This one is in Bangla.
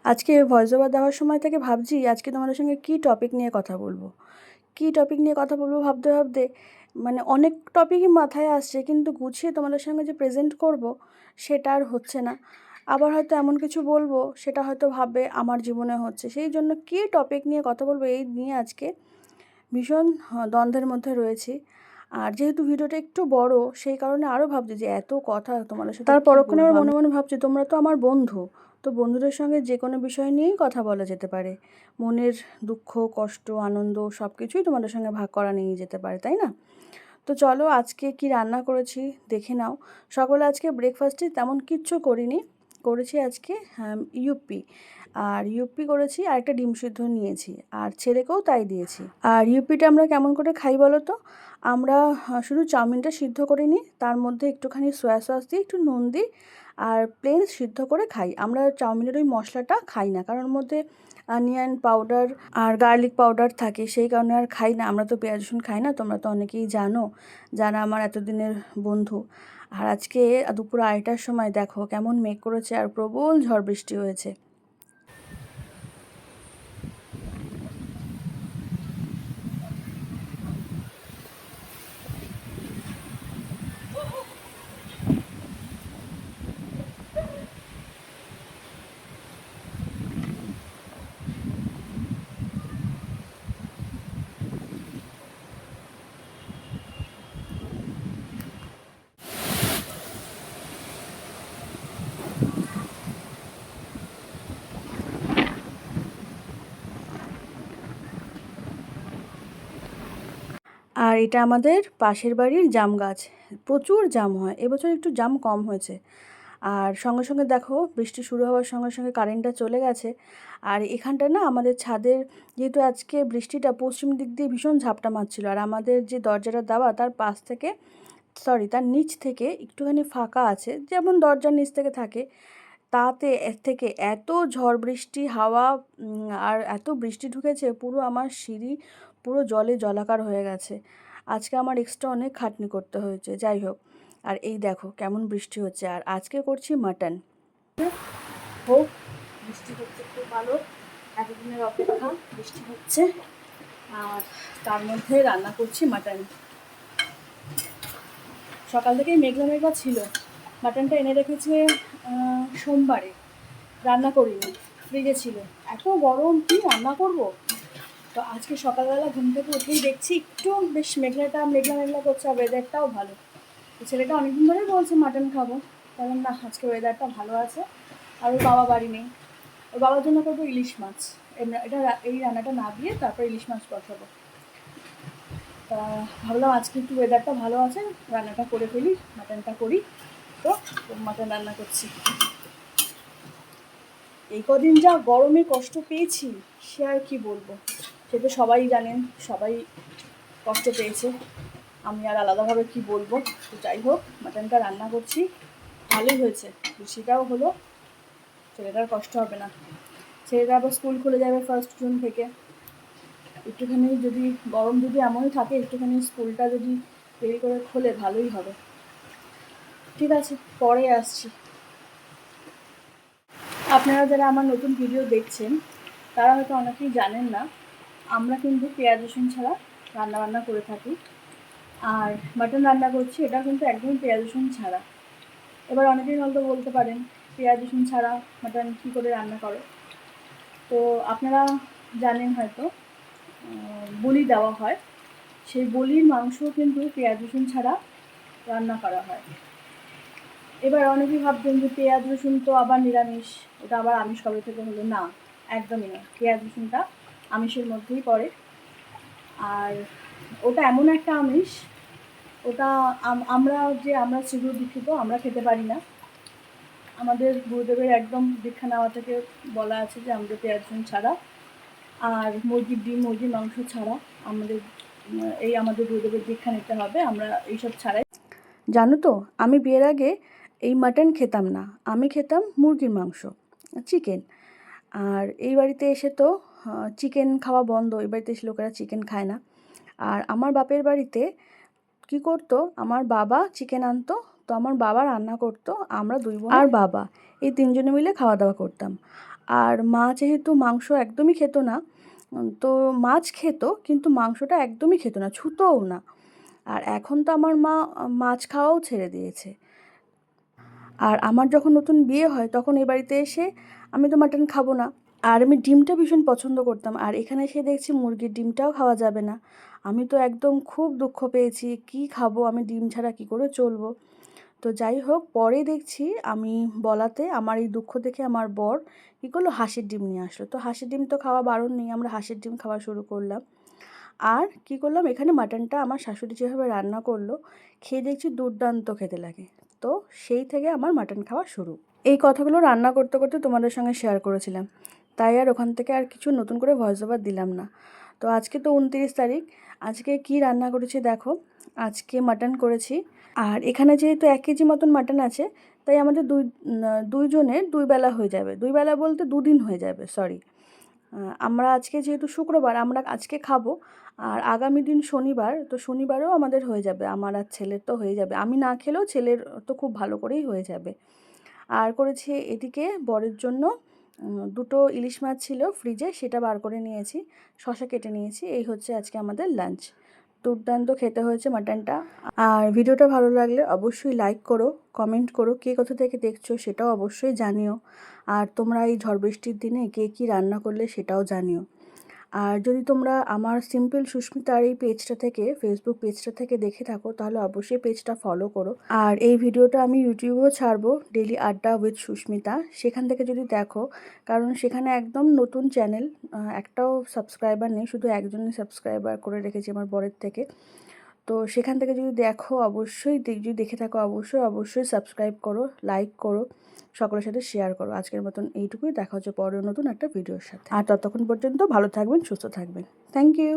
আজকে ভয়েস ওভার দেওয়ার সময় থেকে ভাবছি আজকে তোমাদের সঙ্গে কী টপিক নিয়ে কথা বলবো। ভাবতে ভাবতে মানে অনেক টপিকই মাথায় আসছে, কিন্তু গুছিয়ে তোমাদের সঙ্গে যে প্রেজেন্ট করব সেটা আর হচ্ছে না। আবার হয়তো এমন কিছু বলবো সেটা হয়তো ভাববে আমার জীবনে হচ্ছে, সেই জন্য কী টপিক নিয়ে কথা বলবো এই নিয়ে আজকে ভীষণ দ্বন্দ্বের মধ্যে রয়েছি। আর যেহেতু ভিডিওটা একটু বড়, সেই কারণে আরও ভাবছি যে এত কথা তোমাদের সাথে তার পরক্ষণে আমার মনে মনে ভাবছি তোমরা তো আমার বন্ধু, তো বন্ধুদের সঙ্গে যে কোনো বিষয় নিয়েই কথা বলা যেতে পারে। মনের দুঃখ, কষ্ট, আনন্দ সব কিছুই তোমাদের সঙ্গে ভাগ করা নিয়ে যেতে পারে, তাই না? তো চলো আজকে কি রান্না করেছি দেখে নাও। সকালে আজকে ব্রেকফাস্টে তেমন কিচ্ছু করিনি, করেছি আজকে ইউপি। আর ইউপি করেছি আর একটা ডিম সিদ্ধ নিয়েছি, আর ছেলেকেও তাই দিয়েছি। আর ইউপিটা আমরা কেমন করে খাই বলো তো? আমরা শুধু চাউমিনটা সিদ্ধ করে নিই, তার মধ্যে একটুখানি সয়া সস দিই, একটু নুন দিই, আর প্লেন সিদ্ধ করে খাই। আমরা চাউমিনের ওই মশলাটা খাই না, কারণ ওর মধ্যে অনিয়ন পাউডার আর গার্লিক পাউডার থাকে, সেই কারণে আর খাই না। আমরা তো পেঁয়াজ রসুন খাই না, তোমরা তো অনেকেই জানো যারা আমার এতদিনের বন্ধু। আর আজকে দুপুর 2টার সময় দেখো কেমন মেঘ করেছে আর প্রবল ঝড় বৃষ্টি হয়েছে। আর এটা আমাদের পাশের বাড়ির জাম গাছ, প্রচুর জাম হয়, এবছর একটু জাম কম হয়েছে। আর সঙ্গে সঙ্গে দেখো বৃষ্টি শুরু হওয়ার সঙ্গে সঙ্গে কারেন্টটা চলে গেছে। আর এখানটা না আমাদের ছাদের, যেহেতু আজকে বৃষ্টিটা পশ্চিম দিক দিয়ে ভীষণ ঝাপটা মারছিল, আর আমাদের যে দরজাটা দেওয়া তার পাশ থেকে, তার নিচ থেকে একটুখানি ফাঁকা আছে, যেমন দরজার নিচ থেকে থাকে, তাতে এর থেকে এত ঝড় বৃষ্টি হাওয়া আর এত বৃষ্টি ঢুকেছে, পুরো আমার সিঁড়ি পুরো জলে জলাকার হয়ে গেছে। আজকে আমার এক্সট্রা অনেক খাটনি করতে হয়েছে, যাই হোক। আর এই দেখো কেমন বৃষ্টি হচ্ছে, আর আজকে করছি মাটন। হোক, বৃষ্টি হচ্ছে খুব ভালো, এতদিনের অপেক্ষা বৃষ্টি হচ্ছে, আর তার মধ্যে রান্না করছি মাটন। সকাল থেকেই মেঘলা মেঘলা ছিল, মাটনটা এনে রেখেছে সোমবারে, রান্না করিনি, ফ্রিজে ছিল। এত গরম, কি রান্না করব? তো আজকে সকালবেলা ঘুম থেকে উঠেই দেখছি একটু বেশ মেঘলা মেঘলা করছে, আর ওয়েদারটাও ভালো। তো ছেলেটা অনেকদিন ধরেই বলছে মাটন খাবো, কারণ না আজকে ওয়েদারটা ভালো আছে, আর ওর বাবা বাড়ি নেই। ওর বাবার জন্য করবো ইলিশ মাছ, এই রান্নাটা না দিয়ে তারপর ইলিশ মাছ বসাবো। তা ভাবলাম আজকে একটু ওয়েদারটা ভালো আছে, রান্নাটা করে ফেলি, মাটনটা করি। তো মাটন রান্না করছি। এই কদিন যা গরমে কষ্ট পেয়েছি সে আর কি বলবো, সে তো সবাই জানেন, সবাই কষ্ট পেয়েছে, আমি আর আলাদাভাবে কি বলবো। তো যাই হোক, মাটনটা রান্না করছি, ভালোই হয়েছে, খুশিটাও হলো, ছেলেটার কষ্ট হবে না। ছেলেটা আবার স্কুল খুলে যাবে 1 জুন থেকে, একটুখানি যদি গরম যদি এমনই থাকে, একটুখানি স্কুলটা যদি দেরি করে খোলে ভালোই হবে। ঠিক আছে, পরে আসছি। আপনারা যারা আমার নতুন ভিডিও দেখছেন তারা হয়তো অনেকেই জানেন না, আমরা কিন্তু পেঁয়াজ রসুন ছাড়া রান্নাবান্না করে থাকি। আর মাটন রান্না করছি, এটা কিন্তু একদম পেঁয়াজ রসুন ছাড়া। এবার অনেকেই হয়তো বলতে পারেন পেঁয়াজ রসুন ছাড়া মাটন কী করে রান্না করো। তো আপনারা জানেন হয়তো বলি দেওয়া হয়, সেই বলির মাংস কিন্তু পেঁয়াজ রসুন ছাড়া রান্না করা হয়। এবার অনেকেই ভাবছেন যে পেঁয়াজ রসুন তো আবার নিরামিষ, ওটা আবার আমিষ কবে থেকে হলো? না, একদমই না, পেঁয়াজ রসুনটা আমিষের মধ্যেই পড়ে। আর ওটা এমন একটা আমিষ, ওটা আমরা শীঘ্র দীক্ষিত, আমরা খেতে পারি না। আমাদের গুরুদেবের একদম দীক্ষা নেওয়া থেকে বলা আছে যে আমাদের পেঁয়াজ রসুন ছাড়া আর মুরগির ডিম, মুরগির মাংস ছাড়া আমাদের গুরুদেবের দীক্ষা নিতে হবে, আমরা এইসব ছাড়াই। জানো তো, আমি বিয়ের আগে এই মাটন খেতাম না, আমি খেতাম মুরগির মাংস, চিকেন। আর এই বাড়িতে এসে তো চিকেন খাওয়া বন্ধ, এই বাড়িতে এসে লোকেরা চিকেন খায় না। আর আমার বাপের বাড়িতে কি করতো, আমার বাবা চিকেন আনতো, তো আমার বাবা রান্না করতো, আমরা 2 বোন আর বাবা এই 3 জনে মিলে খাওয়া দাওয়া করতাম। আর মা যেহেতু মাংস একদমই খেত না, তো মাছ খেত কিন্তু মাংসটা একদমই খেত না, ছুঁতোও না। আর এখন তো আমার মা মাছ খাওয়াও ছেড়ে দিয়েছে। আর আমার যখন নতুন বিয়ে হয় তখন এই বাড়িতে এসে আমি তো মাটন খাবো না, আর আমি ডিমটা ভীষণ পছন্দ করতাম। আর এখানে এসে দেখছি মুরগির ডিমটাও খাওয়া যাবে না। আমি তো একদম খুব দুঃখ পেয়েছি, কি খাবো আমি, ডিম ছাড়া কি করে চলবো। তো যাই হোক, পরে দেখছি আমি বলাতে আমার এই দুঃখ দেখে আমার বর কী করলো, হাঁসের ডিম নিয়ে আসলো। তো হাঁসের ডিম তো খাওয়া বারণ নেই, আমরা হাঁসের ডিম খাওয়া শুরু করলাম। আর কি করলাম, এখানে মাটনটা আমার শাশুড়ি যেভাবে রান্না করলো, খেয়ে দেখছি দুর্দান্ত খেতে লাগে। তো সেই থেকে আমার মাটন খাওয়া শুরু। এই কথাগুলো রান্না করতে করতে তোমাদের সঙ্গে শেয়ার করেছিলাম, তাই আর ওখান থেকে আর কিছু নতুন করে ভয়েস ওভার দিলাম না। তো আজকে তো 29 তারিখ, আজকে কি রান্না করেছি দেখো। আজকে মাটন করেছি, আর এখানে যেহেতু 1 কেজি মতন মাটন আছে, তাই আমাদের দুইজনের 2 বেলা হয়ে যাবে। 2 বেলা বলতে 2 দিন হয়ে যাবে, সরি। আমরা আজকে যেহেতু শুক্রবার, আমরা আজকে খাবো, আর আগামী দিন শনিবার, তো শনিবারেও আমাদের হয়ে যাবে, আমার আর ছেলের তো হয়ে যাবে। আমি না খেলেও ছেলের তো খুব ভালো করেই হয়ে যাবে। আর করেছি এদিকে বরের জন্য 2টো ইলিশ মাছ ছিল ফ্রিজে, সেটা বার করে নিয়েছি, শসা কেটে নিয়েছি। এই হচ্ছে আজকে আমাদের লাঞ্চ। দুর্দান্ত খেতে হয়েছে মাটনটা। আর ভিডিওটা ভালো লাগলে অবশ্যই লাইক করো, কমেন্ট করো, কে কোথা থেকে দেখছো সেটাও অবশ্যই জানিও। আর তোমরা এই ঝড় বৃষ্টির দিনে কে কী রান্না করলে সেটাও জানিও। আর যদি তোমরা আমার সিম্পল সুস্মিতার এই পেজটা থেকে, ফেসবুক পেজটা থেকে দেখে থাকো, তাহলে অবশ্যই পেজটা ফলো করো। আর এই ভিডিওটা আমি ইউটিউবেও ছাড়বো, ডেলি আড্ডা উইথ সুস্মিতা, সেখান থেকে যদি দেখো, কারণ সেখানে একদম নতুন চ্যানেল, একটাও সাবস্ক্রাইবার নেই, শুধু একজনই সাবস্ক্রাইবার করে রেখেছি আমার বরের থেকে। তো সেখান থেকে যদি দেখো, অবশ্যই যদি দেখে থাকো, অবশ্যই সাবস্ক্রাইব করো, লাইক করো, সকলের সাথে শেয়ার করো। আজকের মতন এইটুকুই, দেখা হচ্ছে পরের নতুন একটা ভিডিওর সাথে। আর ততক্ষণ পর্যন্ত ভালো থাকবেন, সুস্থ থাকবেন। Thank you.